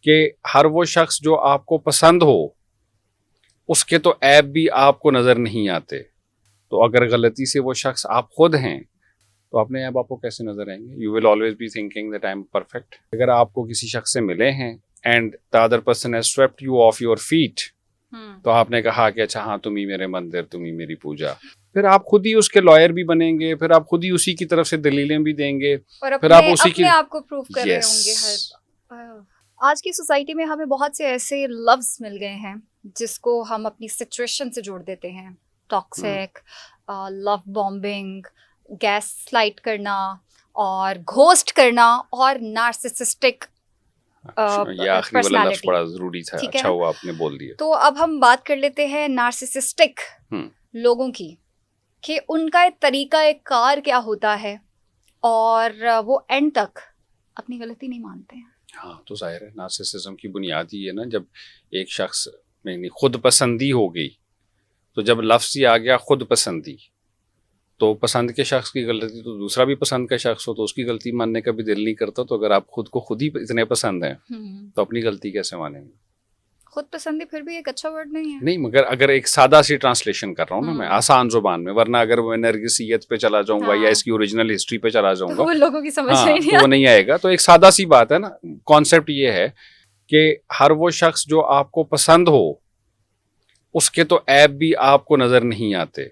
कि हर वो शख्स जो आपको पसंद हो उसके तो ऐप भी आपको नजर नहीं आते। तो अगर गलती से वो शख्स आप खुद हैं तो अपने ऐप आपको कैसे नजर आएंगे? You will always be thinking that I am perfect. अगर आपको किसी शख्स से मिले हैं and the other person has swept you of your feet, तो आपने कहा कि अच्छा हाँ तुम ही मेरे मंदिर, तुम ही मेरी पूजा, फिर आप खुद ही उसके लॉयर भी बनेंगे, फिर आप खुद ही उसी की तरफ से दलीलें भी देंगे और फिर आप उसी अपने आप को प्रूव कर रहे Yes. होंगे हर। आज की सोसाइटी में हमें बहुत से ऐसे लव्स मिल गए हैं जिसको हम अपनी सिचुएशन से जोड़ देते हैं। Toxic, love bombing, gas light करना और घोस्ट करना और नार्सिसिस्टिक ये आखिरी वाला लफ्ज बड़ा जरूरी था, अच्छा हुआ आपने बोल दिया। तो अब हम बात कर लेते हैं नार्सिसिस्टिक लोगों की, कि उनका एक तरीका एक कार क्या होता है और वो एंड तक अपनी गलती नहीं मानते हैं। हाँ, तो जाहिर है नार्सिसिज्म की बुनियाद ही है ना, जब एक शख्स में खुद पसंदी हो गई, तो जब लफ्ज ही आ गया खुद पसंदी, तो पसंद के शख्स की गलती तो दूसरा भी पसंद का शख्स हो तो उसकी गलती मानने का भी दिल नहीं करता। तो अगर आप खुद को खुद ही इतने पसंद हैं तो अपनी गलती कैसे मानेंगे? खुद पसंदी फिर भी एक अच्छा वर्ड नहीं है। नहीं, मगर अगर एक सादा सी ट्रांसलेशन कर रहा हूँ ना मैं, आसान जुबान में, वरना अगर मैं नरगिसियत पे चला जाऊंगा या इसकी ओरिजिनल हिस्ट्री पे चला जाऊंगा तो वो लोगों की समझ नहीं तो वो नहीं आएगा। तो एक सादा सी बात है ना, कॉन्सेप्ट ये है कि हर वो शख्स जो आपको पसंद हो उसके तो ऐप भी आपको नजर नहीं आते।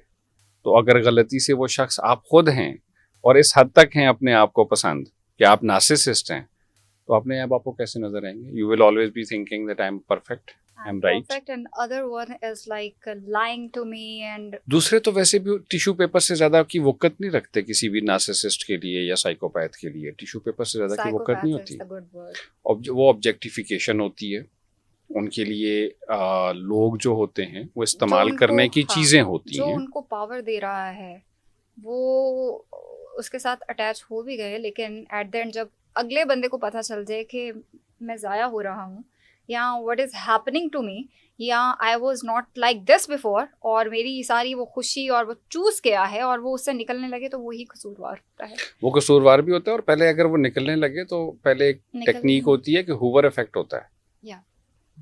तो अगर गलती से वो शख्स आप खुद हैं और इस हद तक हैं अपने आप को पसंद कि आप नार्सिसिस्ट हैं, तो अपने आप आपको कैसे नजर आएंगे? You will always be thinking that I am perfect, I am right, and other one is like lying to me. And दूसरे तो वैसे भी टिश्यू पेपर से ज्यादा की वक़्त नहीं रखते किसी भी नार्सिसिस्ट के लिए या साइकोपैथ के लिए। टिश्यू पेपर से ज्यादा की वक़्त नहीं होती। वो ऑब्जेक्टिफिकेशन होती है उनके लिए। लोग जो होते हैं वो इस्तेमाल करने की चीजें होती जो हैं। उनको पावर दे रहा है वो उसके साथ अटैच हो भी गए, लेकिन एट द एंड जब अगले बंदे को पता चल जाए कि मैं ज़ाया हो रहा हूँ या what is happening to me या I was not like this before, और मेरी सारी वो खुशी और वो चूज किया है और वो उससे निकलने लगे, तो वही कसूरवार होता है। वो कसूरवार भी होता है, और पहले अगर वो निकलने लगे तो पहले एक टेक्निक होती है कि हूवर इफेक्ट होता है।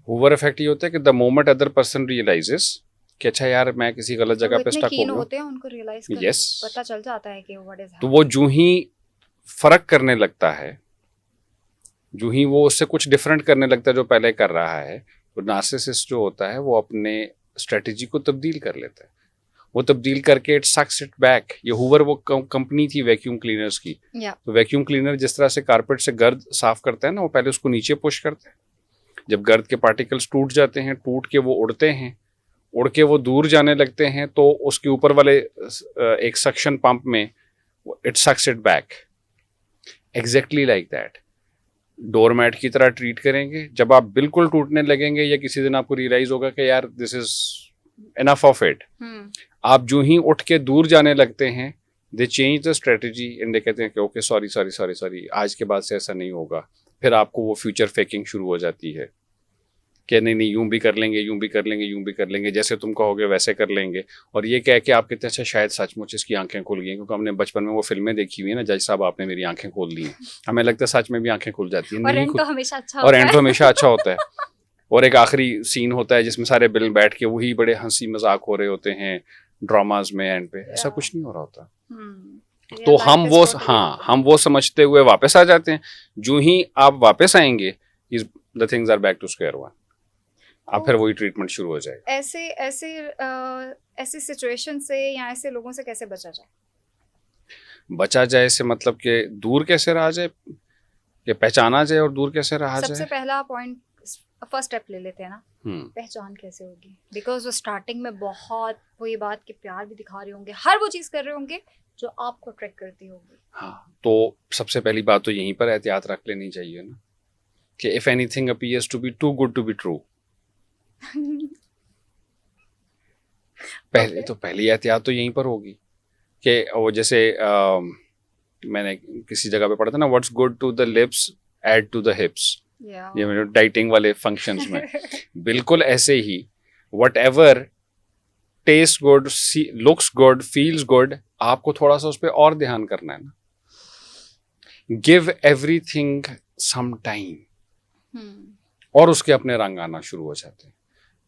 हूवर इफेक्ट ये होता है कि the moment other person realizes कि अच्छा यार मैं किसी गलत जगह पे स्टक हो गया, होते हैं उनको रियलाइज करना, पता चल जाता है कि व्हाट इज हैपनिंग। तो वो जो ही फर्क करने लगता है, जो ही वो उससे कुछ डिफरेंट करने लगता है जो पहले कर रहा है, तो नार्सिसिस्ट जो होता है वो अपने स्ट्रेटजी को तब्दील कर लेता है। वो तब्दील करके इट सक्स इट बैक। ये हूवर वो कंपनी थी वैक्यूम क्लीनर्स की, तो वैक्यूम क्लीनर जिस तरह से कारपेट से गर्द साफ करता है ना, वो पहले उसको नीचे पुश करता है। जब गर्द के पार्टिकल्स टूट जाते हैं, टूट के वो उड़ते हैं, उड़ के वो दूर जाने लगते हैं, तो उसके ऊपर वाले एक सक्शन पंप में it sucks it back. Exactly like that. Doormat की तरह ट्रीट करेंगे। जब आप बिल्कुल टूटने लगेंगे या किसी दिन आपको रियलाइज होगा कि यार this is enough of it, आप जो ही उठ के दूर जाने लगते हैं, दे change the strategy and they कहते हैं कि okay sorry sorry sorry sorry, आज के बाद से ऐसा नहीं होगा। फिर आपको वो फ्यूचर फेकिंग शुरू हो जाती है कि नहीं नहीं यूं भी कर लेंगे, यूं भी कर लेंगे, यूं भी कर लेंगे, जैसे तुम कहोगे वैसे कर लेंगे। और ये कह के आप कहते हैं अच्छा शायद सचमुच इसकी आंखें खुल गई, क्योंकि हमने बचपन में वो फिल्में देखी हुई है ना, जज साहब आपने मेरी आंखें खोल दी हैं। हमें लगता है सच में भी आंखें खुल जाती हैं, और एंड तो हमेशा अच्छा होता है। और एक आखिरी सीन होता है जिसमें सारे बिल बैठ के वही बड़े हंसी मजाक हो रहे होते हैं ड्रामाज में, एंड पे ऐसा कुछ नहीं हो रहा होता। तो हम वो समझते हुए वापस आ जाते हैं। जो ही आप वापस आएंगे the things are back to square one, अब फिर वही ट्रीटमेंट शुरू हो जाएगा। ऐसे सिचुएशन से या ऐसे लोगों से कैसे बचा जाए? बचा जाए से मतलब कि दूर कैसे रहा जाए, कि पहचाना जाए और दूर कैसे रहा जाए? सबसे पहला पॉइंट, फर्स्ट स्टेप ले लेते हैं ना, पहचान कैसे होगी? बिकॉज वो स्टार्टिंग में बहुत वो ये बात कि प्यार भी दिखा रहे होंगे, हर वो चीज कर रहे होंगे जो आपको अट्रैक्ट करती होगी। हाँ, तो सबसे पहली बात तो यहीं पर एहतियात रख लेनी चाहिए ना, कि if anything appears to be too good to be true, पहली एहतियात तो यहीं पर होगी कि वो जैसे मैंने किसी जगह पे पढ़ा था ना, what's good to the lips add to the hips, ये मेरे डाइटिंग वाले फंक्शंस में बिल्कुल ऐसे ही whatever taste good, looks good, feels good, आपको थोड़ा सा उस पर और ध्यान करना है ना। Give everything some time. और उसके अपने रंग आना शुरू हो जाते हैं.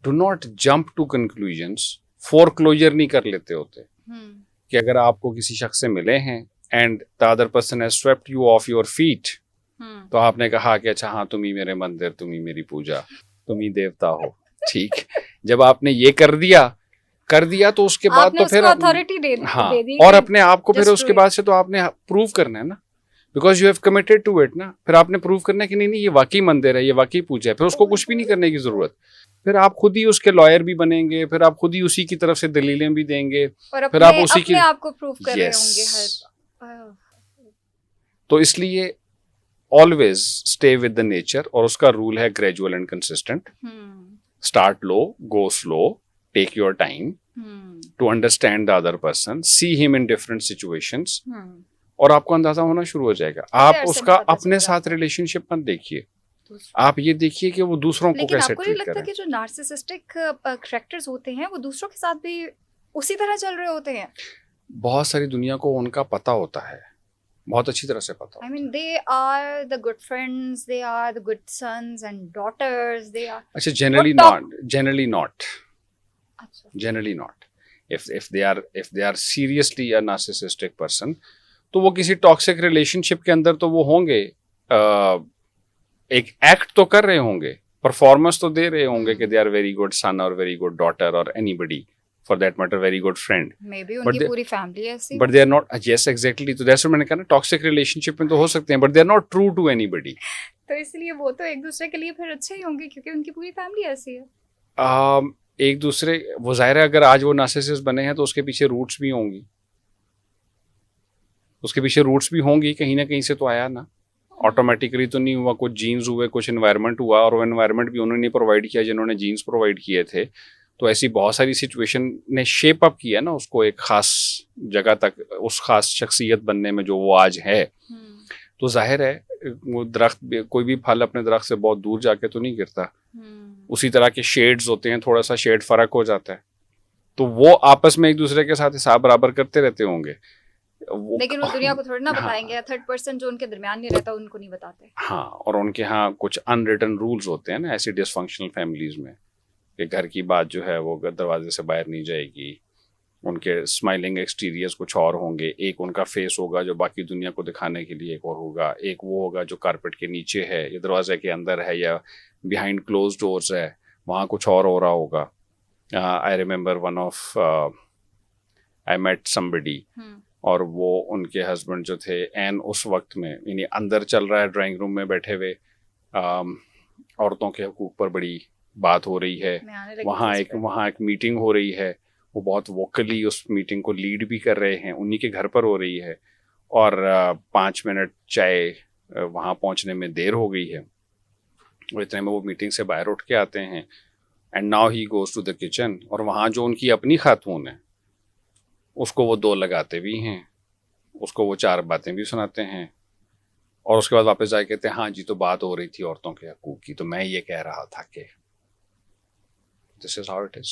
Do not jump to conclusions. Foreclosure नहीं कर लेते होते कि अगर आपको किसी शख्स से मिले हैं and the other person has swept you of your feet, तो आपने कहा कि अच्छा हाँ तुम ही मेरे मंदिर, तुम ही मेरी पूजा, तुम ही देवता हो. ठीक. जब आपने ये कर दिया तो उसके बाद आपने तो फिर उसको अथॉरिटी दे हाँ, दे दी और कि अपने आप को फिर just do उसके it. बाद से तो आपने प्रूव करना है ना, because you have committed to it ना. फिर आपने प्रूव करना है कि नहीं नहीं ये वाकई मंदिर है, ये वाकई पूजा है. फिर उसको कुछ भी नहीं करने की जरूरत. फिर आप खुद ही उसके लॉयर भी बनेंगे, फिर आप खुद ही उसी की तरफ से दलीलें भी देंगे. और फिर आप अपने उसी की अपने आप को प्रूव कर रहे Yes. होंगे हर तो इसलिए always stay with the nature, और उसका रूल है gradual and consistent. Start low, go slow, take your time to understand the other person, see him in different situations, और आपको अंदाजा होना शुरू हो जाएगा. आप प्यार से उसका पता चल अपने जाता साथ है। रिलेशनशिप मत देखिए, आप ये देखिए कि वो दूसरों को लेकिन कैसे आपको नहीं ट्रीट लगता करें. कि जो नार्सिसिस्टिक कैरेक्टर्स होते हैं वो दूसरों के साथ भी उसी तरह चल रहे होते हैं? बहुत सारी दुनिया को उनका पता होता है, बहुत अच्छी तरह से पता I होता mean, they are the good friends, they are the good sons and daughters, they are. है. अच्छा, generally What top- not, generally not, अच्छा, generally not. If they are seriously a narcissistic person, तो वो किसी toxic relationship के अंदर तो वो होंगे, एक एक्ट तो कर रहे होंगे, परफॉर्मेंस तो दे रहे होंगे कि they are very good son और वेरी गुड डॉटर और anybody for that matter very good friend, maybe But उनकी they- पूरी फैमिली ऐसी but they are not. Yes exactly, तो दैट्स व्हाट मैंने कहा ना, टॉक्सिक रिलेशनशिप में तो हो सकते हैं but they are not true to anybody. तो इसलिए वो तो एक दूसरे के लिए फिर अच्छे ही होंगे क्योंकि उनकी पूरी फैमिली ऐसी है. एक दूसरे, वो जाहिर है अगर आज वो नार्सिसिस्ट बने हैं तो उसके पीछे रूट्स भी होंगी, उसके पीछे रूट्स भी होंगी, कहीं ना कहीं से तो आया ना, ऑटोमेटिकली तो नहीं हुआ. कुछ जीन्स हुए, कुछ एनवायरनमेंट हुआ, और वो एनवायरनमेंट भी उन्होंने प्रोवाइड किया जिन्होंने जीन्स प्रोवाइड किए थे. तो ऐसी बहुत सारी सिचुएशन ने शेप अप किया ना उसको एक खास जगह तक, उस खास शख्सियत बनने में जो वो आज है. तो जाहिर है वो दरख्त, कोई भी फल अपने दरख्त से बहुत दूर जाके तो नहीं गिरता. उसी तरह के शेड्स होते हैं, थोड़ा सा शेड फर्क हो जाता है, तो वो आपस में एक दूसरे के साथ हिसाब बराबर करते रहते होंगे. लेकिन वो दुनिया को थोड़ी ना हाँ. बताएंगे. थर्ड पर्सन जो उनके दरमियान नहीं रहता उनको नहीं बताते. हाँ, और उनके यहाँ कुछ अनरिटन रूल्स होते हैं ना ऐसी डिसफंक्शनल फैमिलीज में, कि घर की बात जो है वो दरवाजे से बाहर नहीं जाएगी. उनके स्माइलिंग एक्सटीरियर्स कुछ और होंगे, एक उनका फेस होगा जो बाकी दुनिया को दिखाने के लिए एक और होगा, एक वो होगा जो कारपेट के नीचे है या दरवाजे के अंदर है या बिहाइंड क्लोज डोर्स है, वहाँ कुछ और हो रहा होगा. I remember one of I met somebody, और वो उनके हस्बैंड जो थे एन उस वक्त में, यानी अंदर चल रहा है ड्राइंग रूम में बैठे हुए, औरतों के हकूक पर बड़ी बात हो रही है, मैं आने लगी वहाँ इस एक पे. वहाँ एक मीटिंग हो रही है, वो बहुत वोकली उस मीटिंग को लीड भी कर रहे हैं, उन्हीं के घर पर हो रही है, और 5 मिनट चाय वहाँ पहुँचने में देर हो गई है, और इतने में वो मीटिंग से बाहर उठ के आते हैं. And now he goes to the kitchen, और वहाँ जो उनकी अपनी खातून है उसको वो 2 लगाते भी हैं, उसको वो 4 बातें भी सुनाते हैं, और उसके बाद वापस जाके कहते हैं हाँ जी तो बात हो रही थी औरतों के हकूक की, तो मैं ये कह रहा था कि this is how it is.